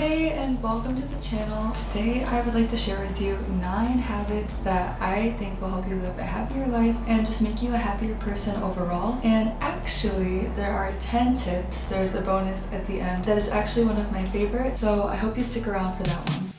Hey and welcome to the channel. Today I would like to share with you 9 habits that I think will help you live a happier life and just make you a happier person overall. And actually there are 10 tips. There's a bonus at the end that is actually one of my favorites, so I hope you stick around for that one.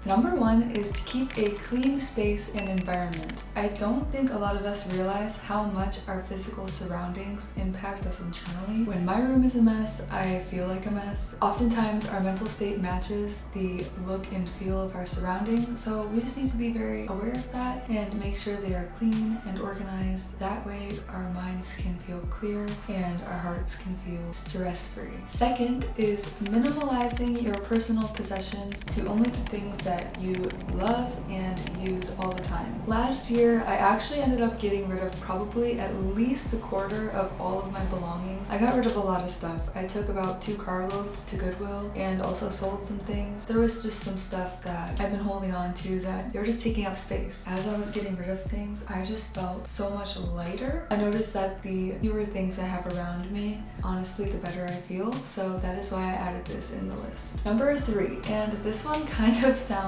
Number 1 is to keep a clean space and environment. I don't think a lot of us realize how much our physical surroundings impact us internally. When my room is a mess, I feel like a mess. Oftentimes our mental state matches the look and feel of our surroundings, so we just need to be very aware of that and make sure they are clean and organized. That way our minds can feel clear and our hearts can feel stress-free. Second is minimalizing your personal possessions to only the things that you love and use all the time. Last year, I actually ended up getting rid of probably at least a quarter of all of my belongings. I got rid of a lot of stuff. I took about 2 carloads to Goodwill and also sold some things. There was just some stuff that I've been holding on to that they were just taking up space. As I was getting rid of things, I just felt so much lighter. I noticed that the fewer things I have around me, honestly, the better I feel. So that is why I added this in the list. Number 3, and this one kind of sounds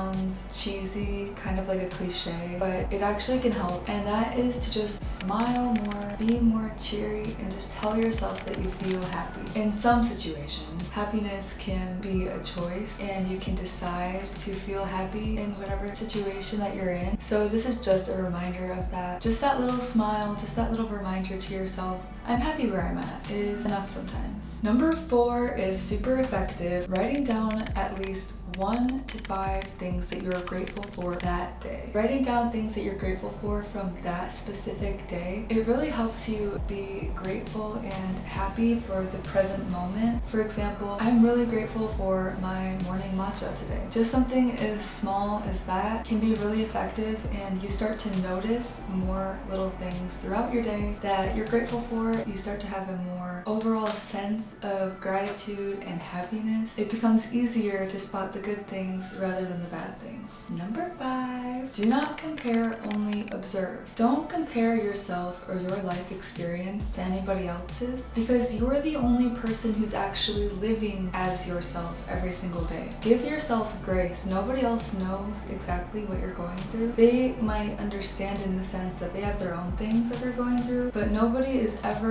cheesy, kind of like a cliche, but it actually can help, and that is to just smile more, be more cheery, and just tell yourself that you feel happy. In some situations, happiness can be a choice, and you can decide to feel happy in whatever situation that you're in. So this is just a reminder of that. Just that little smile, just that little reminder to yourself, I'm happy where I'm at, is enough sometimes. Number 4 is super effective. Writing down at least 1 to 5 things that you're grateful for that day. Writing down things that you're grateful for from that specific day, it really helps you be grateful and happy for the present moment. For example, I'm really grateful for my morning matcha today. Just something as small as that can be really effective, and you start to notice more little things throughout your day that you're grateful for. You start to have a more overall sense of gratitude and happiness. It becomes easier to spot the good things rather than the bad things. Number 5, do not compare, only observe. Don't compare yourself or your life experience to anybody else's, because you're the only person who's actually living as yourself every single day. Give yourself grace. Nobody else knows exactly what you're going through. They might understand in the sense that they have their own things that they're going through, but nobody is ever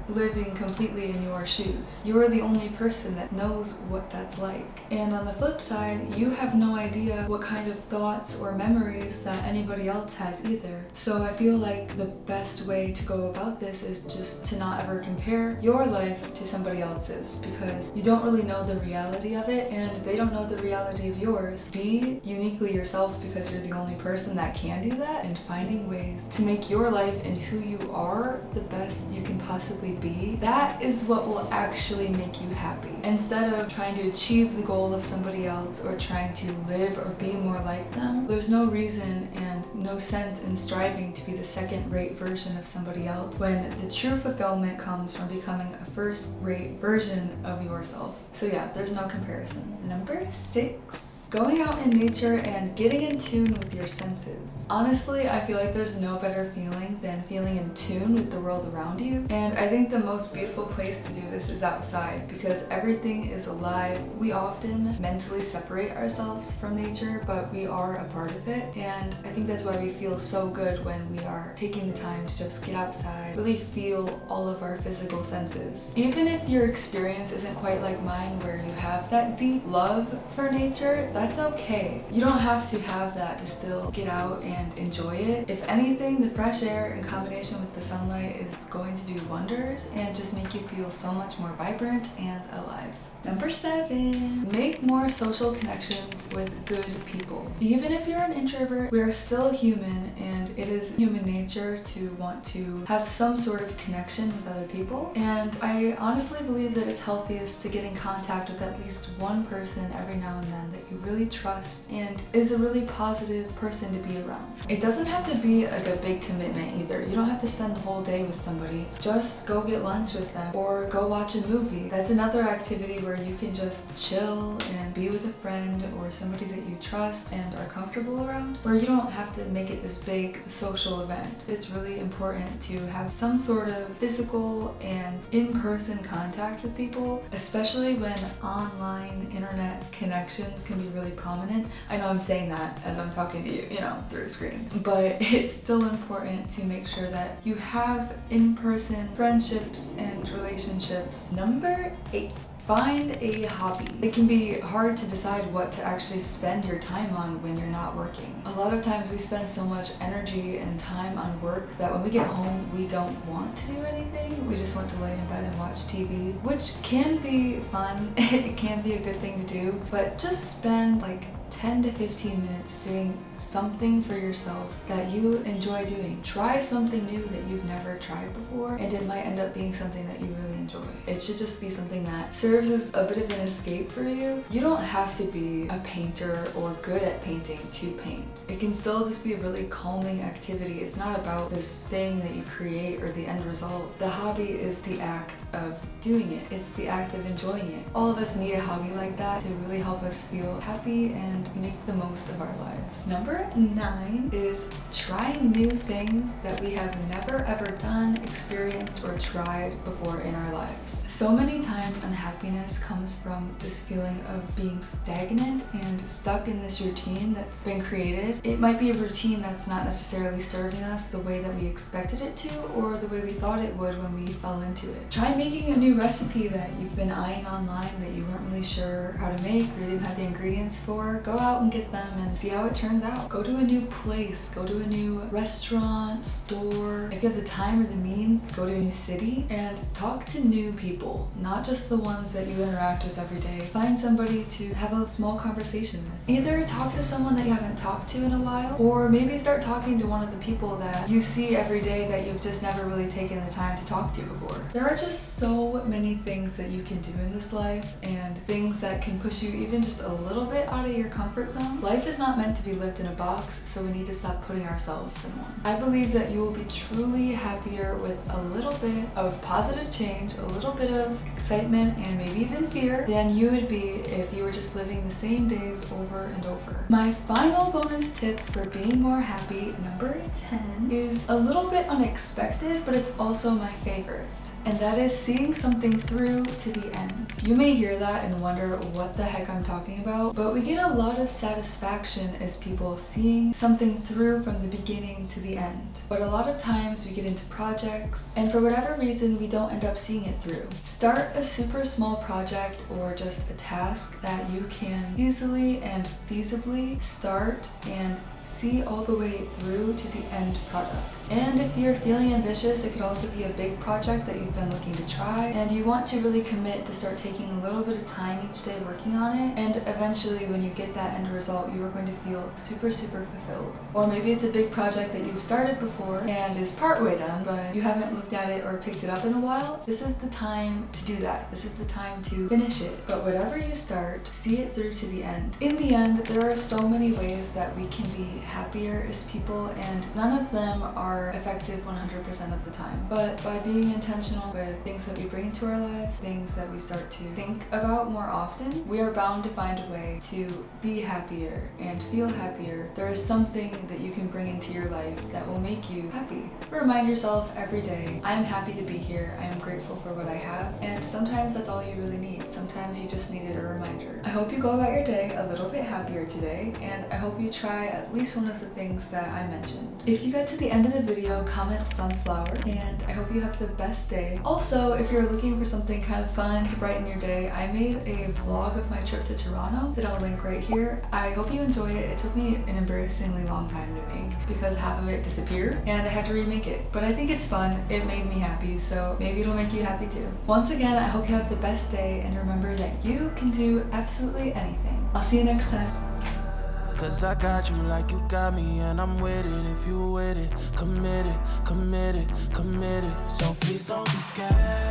living completely in your shoes. You are the only person that knows what that's like. And on the flip side, you have no idea what kind of thoughts or memories that anybody else has either. So I feel like the best way to go about this is just to not ever compare your life to somebody else's, because you don't really know the reality of it and they don't know the reality of yours. Be uniquely yourself, because you're the only person that can do that, and finding ways to make your life and who you are the best you can possibly be. That is what will actually make you happy. Instead of trying to achieve the goal of somebody else or trying to live or be more like them, there's no reason and no sense in striving to be the second-rate version of somebody else, when the true fulfillment comes from becoming a first-rate version of yourself. So yeah, there's no comparison. Number 6. Going out in nature and getting in tune with your senses. Honestly, I feel like there's no better feeling than feeling in tune with the world around you. And I think the most beautiful place to do this is outside, because everything is alive. We often mentally separate ourselves from nature, but we are a part of it. And I think that's why we feel so good when we are taking the time to just get outside, really feel all of our physical senses. Even if your experience isn't quite like mine, where you have that deep love for nature, that's okay. You don't have to have that to still get out and enjoy it. If anything, the fresh air in combination with the sunlight is going to do wonders and just make you feel so much more vibrant and alive. Number 7, make more social connections with good people. Even if you're an introvert, we are still human, and it is human nature to want to have some sort of connection with other people. And I honestly believe that it's healthiest to get in contact with at least one person every now and then that you really trust and is a really positive person to be around. It doesn't have to be like a big commitment either. You don't have to spend the whole day with somebody. Just go get lunch with them or go watch a movie. That's another activity where you you can just chill and be with a friend or somebody that you trust and are comfortable around, where you don't have to make it this big social event. It's really important to have some sort of physical and in-person contact with people, especially when online internet connections can be really prominent. I know I'm saying that as I'm talking to you, through a screen, but it's still important to make sure that you have in-person friendships and relationships. Number 8. Find a hobby. It can be hard to decide what to actually spend your time on when you're not working. A lot of times we spend so much energy and time on work that when we get home, we don't want to do anything. We just want to lay in bed and watch TV, which can be fun. It can be a good thing to do, but just spend like 10 to 15 minutes doing something for yourself that you enjoy doing. Try something new that you've never tried before, and it might end up being something that you really enjoy. It should just be something that serves as a bit of an escape for you. You don't have to be a painter or good at painting to paint. It can still just be a really calming activity. It's not about this thing that you create or the end result. The hobby is the act of doing it. It's the act of enjoying it. All of us need a hobby like that to really help us feel happy and make the most of our lives. Number 9 is trying new things that we have never ever done, experienced, or tried before in our lives. So many times unhappiness comes from this feeling of being stagnant and stuck in this routine that's been created. It might be a routine that's not necessarily serving us the way that we expected it to, or the way we thought it would when we fell into it. Try making a new recipe that you've been eyeing online that you weren't really sure how to make or you didn't have the ingredients for. Go out and get them and see how it turns out. Go to a new place, go to a new restaurant, store. If you have the time or the means, go to a new city and talk to new people, not just the ones that you interact with every day. Find somebody to have a small conversation with. Either talk to someone that you haven't talked to in a while, or maybe start talking to one of the people that you see every day that you've just never really taken the time to talk to before. There are just so many things that you can do in this life, and things that can push you even just a little bit out of your comfort zone. Life is not meant to be lived in a box, so we need to stop putting ourselves in one. I believe that you will be truly happier with a little bit of positive change, a little bit of excitement, and maybe even fear than you would be if you were just living the same days over and over. My final bonus tip for being more happy, number 10, is a little bit unexpected, but it's also my favorite. And that is seeing something through to the end. You may hear that and wonder what the heck I'm talking about, but we get a lot of satisfaction as people seeing something through from the beginning to the end. But a lot of times we get into projects, and for whatever reason, we don't end up seeing it through. Start a super small project or just a task that you can easily and feasibly start and see all the way through to the end product. And if you're feeling ambitious, it could also be a big project that you've been looking to try, and you want to really commit to start taking a little bit of time each day working on it, and eventually when you get that end result, you are going to feel super fulfilled. Or maybe it's a big project that you've started before and is partway done, but you haven't looked at it or picked it up in a while. This is the time to do that. This is the time to finish it. But whatever you start, see it through to the end. In the end, there are so many ways that we can be happier as people, and none of them are effective 100% of the time. But by being intentional with things that we bring into our lives, things that we start to think about more often, we are bound to find a way to be happier and feel happier. There is something that you can bring into your life that will make you happy. Remind yourself every day, I am happy to be here, I am grateful for what I have, and sometimes that's all you really need. Sometimes you just needed a reminder. I hope you go about your day a little bit happier today, and I hope you try at least one of the things that I mentioned. If you got to the end of the video, comment sunflower, and I hope you have the best day. Also, if you're looking for something kind of fun to brighten your day, I made a vlog of my trip to Toronto that I'll link right here. I hope you enjoyed it. It took me an embarrassingly long time to make because half of it disappeared and I had to remake it. But I think it's fun. It made me happy, so maybe it'll make you happy too. Once again, I hope you have the best day, and remember that you can do absolutely anything. I'll see you next time. Cause I got you like you got me, and I'm with it if you with it. Committed, committed, committed. So please don't be scared.